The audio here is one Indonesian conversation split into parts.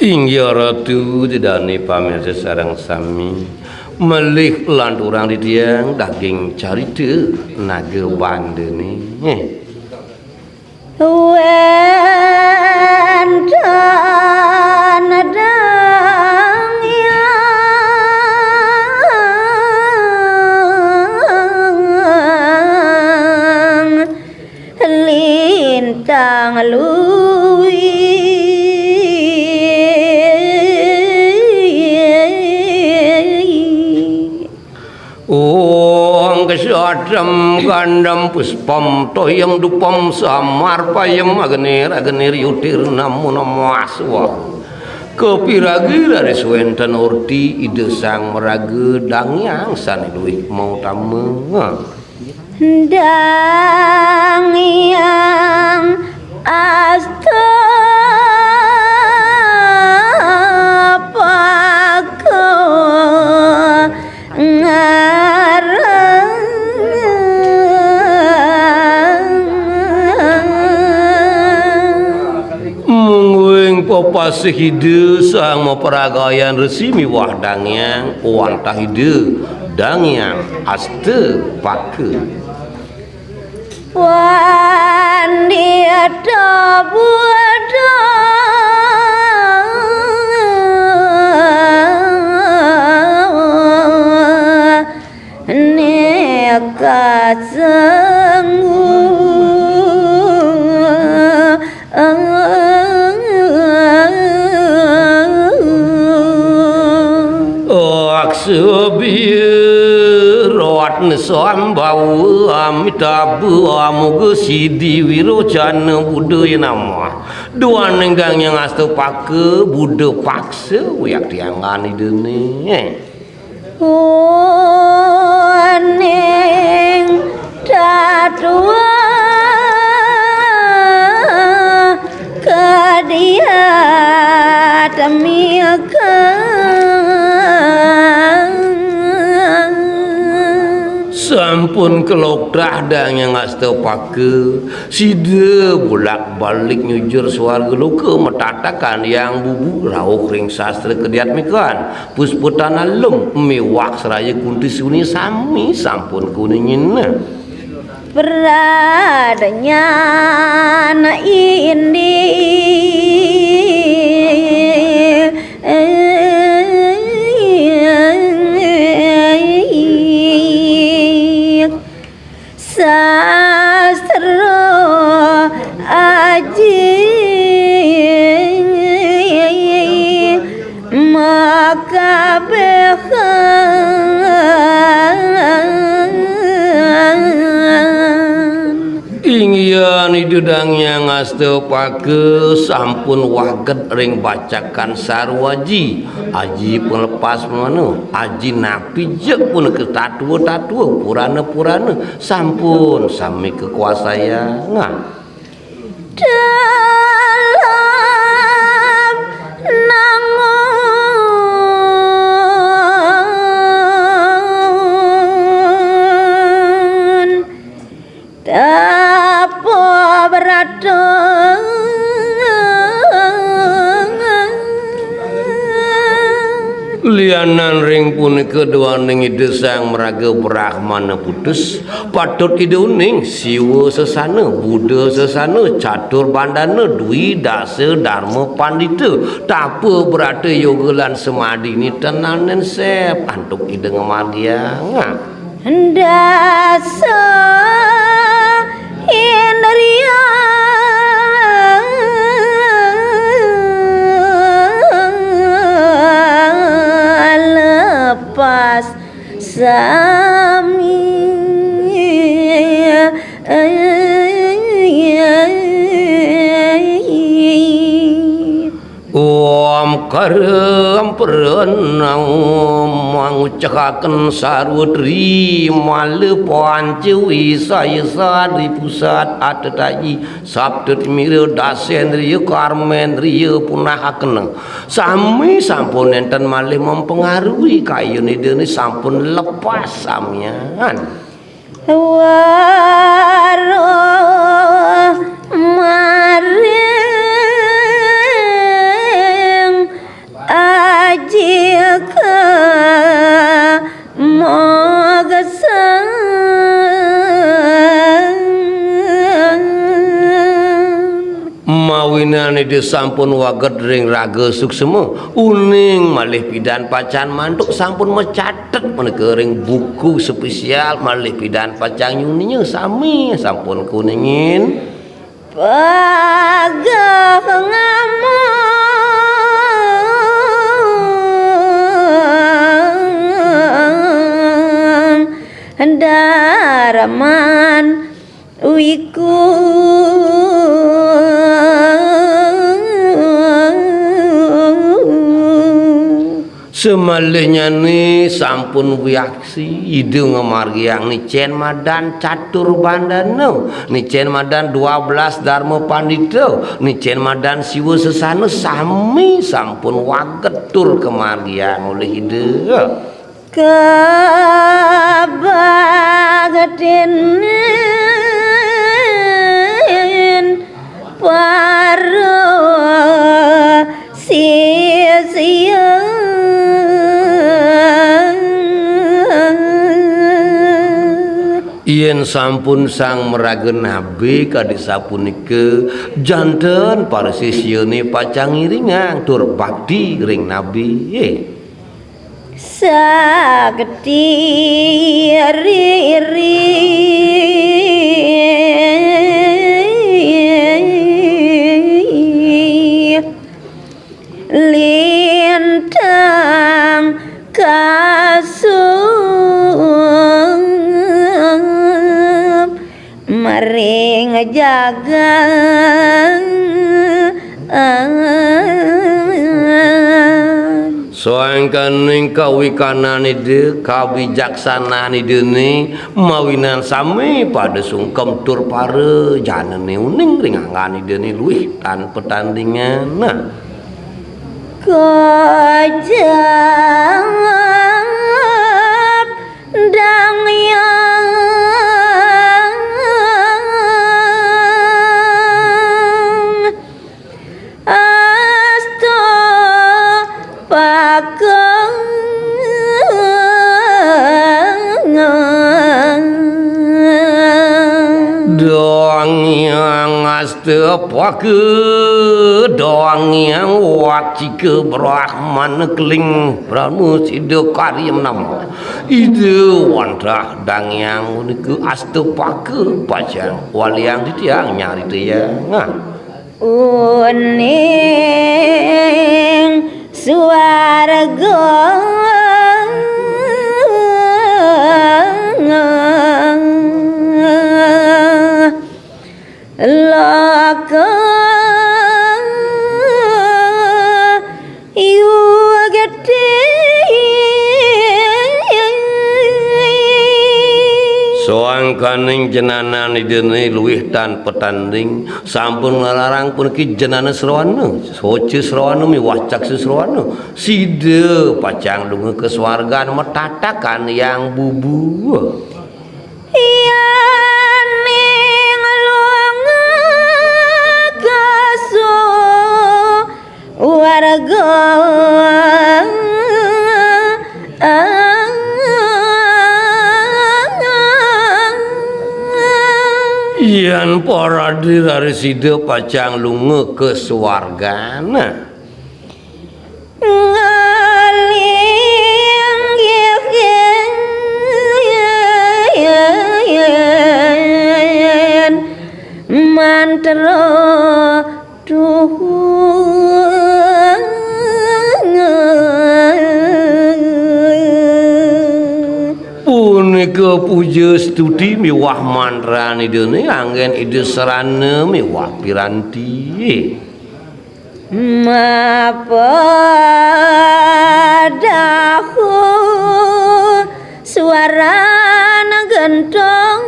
Ingya ratu didani pamirsa sareng sami melih lanturang di tiang daging carita naga bandene Wentan adang yang lintang lui Om kesadam gandam puspam toyam dupam samar payam agenir yutir namu aswa kepiragi dari suwentan orti ide sang meraga dangyang sani duit mau tamu dangyang asta Popasi hide sang memperagayan resimi wah dangyang wantah hide dangyang aste pake wandi buada neka Rawat nesan bau amita amuga sidi wirojana budaya nama dua nenggang yang astu pake buda paksa uyak tiangan idene neng tatua kadia tamiakan sampun kelokdah dan yang astu pake sida bolak balik nyujur suarga luka metatakan yang bubu rauh ring sastra kediatmikan pusputan alum mewak seraya kunti suni sami sampun kuningin beradanya na ini sastra aji maka ingyan idudang yang astu pake sampun waget ring bacakan sarwaji aji pelepas mana aji napi jek pun ke tatua purana sampun sami kekuasaan dalam nangun tapo berada lianan ring punika kedua ning ide sang meraga brahmana putus patut ide uning siwa sesana buddha sesana catur bandana dwi dasa dharma pandita tapa berada yoga lan semadi ni tenanen sep antuk ide ngamargia dasa indriya lepas sami karem perenang mangucakaken sarwetri male pancewi saya di pusat atetayi sabdet mira dasendriya karmendriya punahaken sami sampun enten malih mempengaruhi kayune dene sampun lepas samian waroh maring aji ka mogasan mawinane de sampun waget ring raga suksema uning malih pidan pacan mantuk sampun mecatet menika ring buku spesial malih pidan pacang yuninya sami sampun kuningin pagah ngamong daraman wiku semalihnya ni sampun wiaksi hidung margiang ni cen madan catur bandana ni cen madan 12 dharma pandita ni cen madan siwa sesana sami sampun waget tur kemargiang oleh hidung kabagden paro sia-sia yen sampun sang meraga nabi kadi sapunika janten para sisyane pacang iringang tur bakti ring nabi sakti riri lintang kasum maring jaga soangkaning kawikanan ide kabijaksanaan idene mawinan sami pada sungkem tur pare janane uning ringangan idene luwih tanpa tandingan nah kajab dang yang asto pakeng doang yang astapake doang yang wacike brahman keling pramusida karyam nama ide wandah dang yang niku astapake pacang waliang ditiang nyari teyang uning swarga laka soangkaning jenanan idene luwih tan petanding sampun ngelarang pun ki jenana srawana soce srawana miwah caksu srawana sida pacang lunga ke swargan metatakan yang bubu yaning lunga kaso warga yen para dirarisida pacang lunga ke swargana mantra punika puja studi miwah mantrane dene anggen ide serana miwah piranti mapadaku suara gendong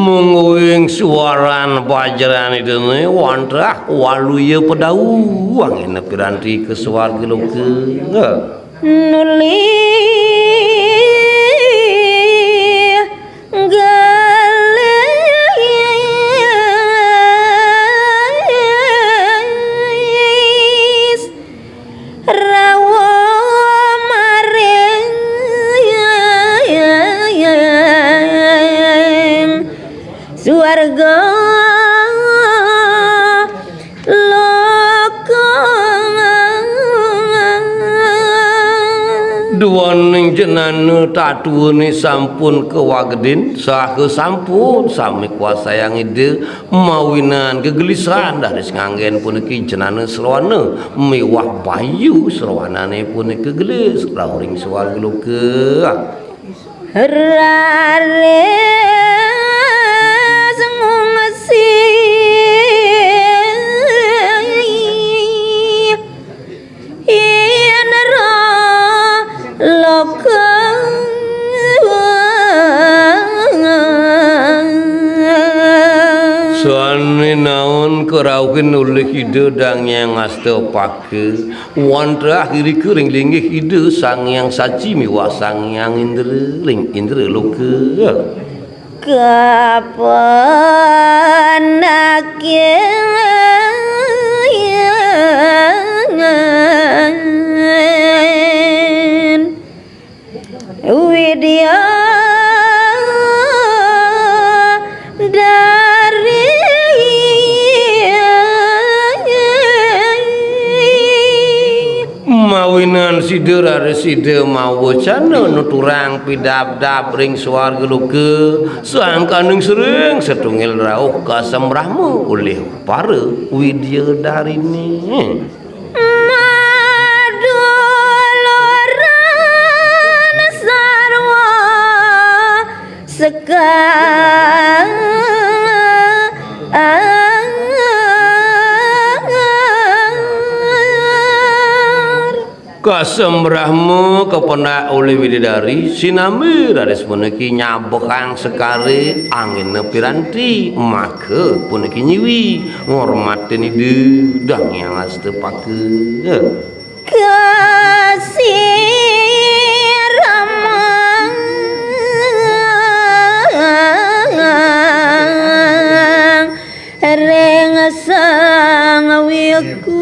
menguing suaran pajaran itu nih wandrah waluya pedau angin piranti ke suarga loke nuli galis rawa maring suarga duaning jenana tatuane sampun kewagedin saha sampun sami kuasa yang ide mawinan kegelisahan dari nganggen puniki jenana srawana mewah bayu srawanane puniki gelis lauring swarga loka rare sengungsi loka soane naon keraukeun oleh hide dang yang asta pake wandra akhiri kering linggih hide sang yang saci miwa sang yang indra ling indra loka kapenakin widya dari mawinan side rare side mawa cana nuturang pidab-dab ring swarga loka sangkaning sering setungil rauh kasemrahmu oleh para widya darini kasembrahmu kepenak oleh widadari sinambi raris puniki nyabekang sekali angin piranti maka puniki nyiwi ngormatin ide dang yang asta pake kasih ramang reng sang wiku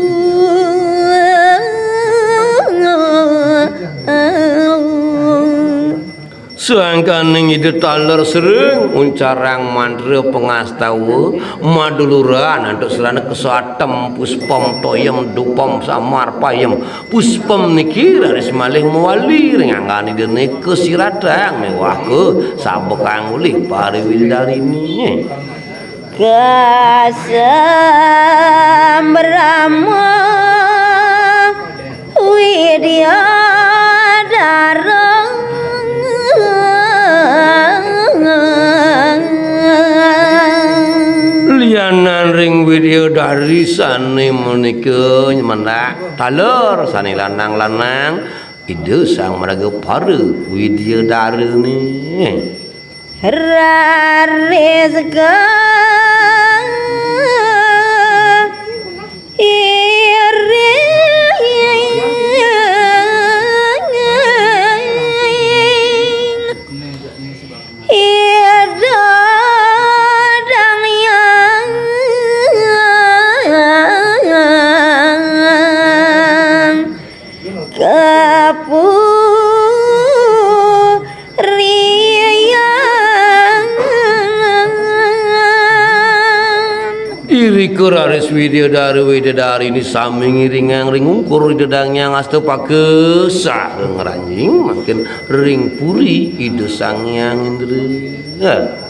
sangkaning ide taler sering uncarang mandra pengastawa maduluran untuk serana kesatem puspom toyem dupom samar payem puspom niki raris malih mewali ringangani dene kesiradang mewah ke sabekang ulih pari wildarini kasembrama widya darang lianan ring widya dari sane menika mendak taler sane lanang-lanang ide sang meraga para widya dari ni raris Iriko raris widadari ini sami ngiringang ring ungkur dedangnya ngasto pake sah ngeranjing makin ring puri ide sang yang indra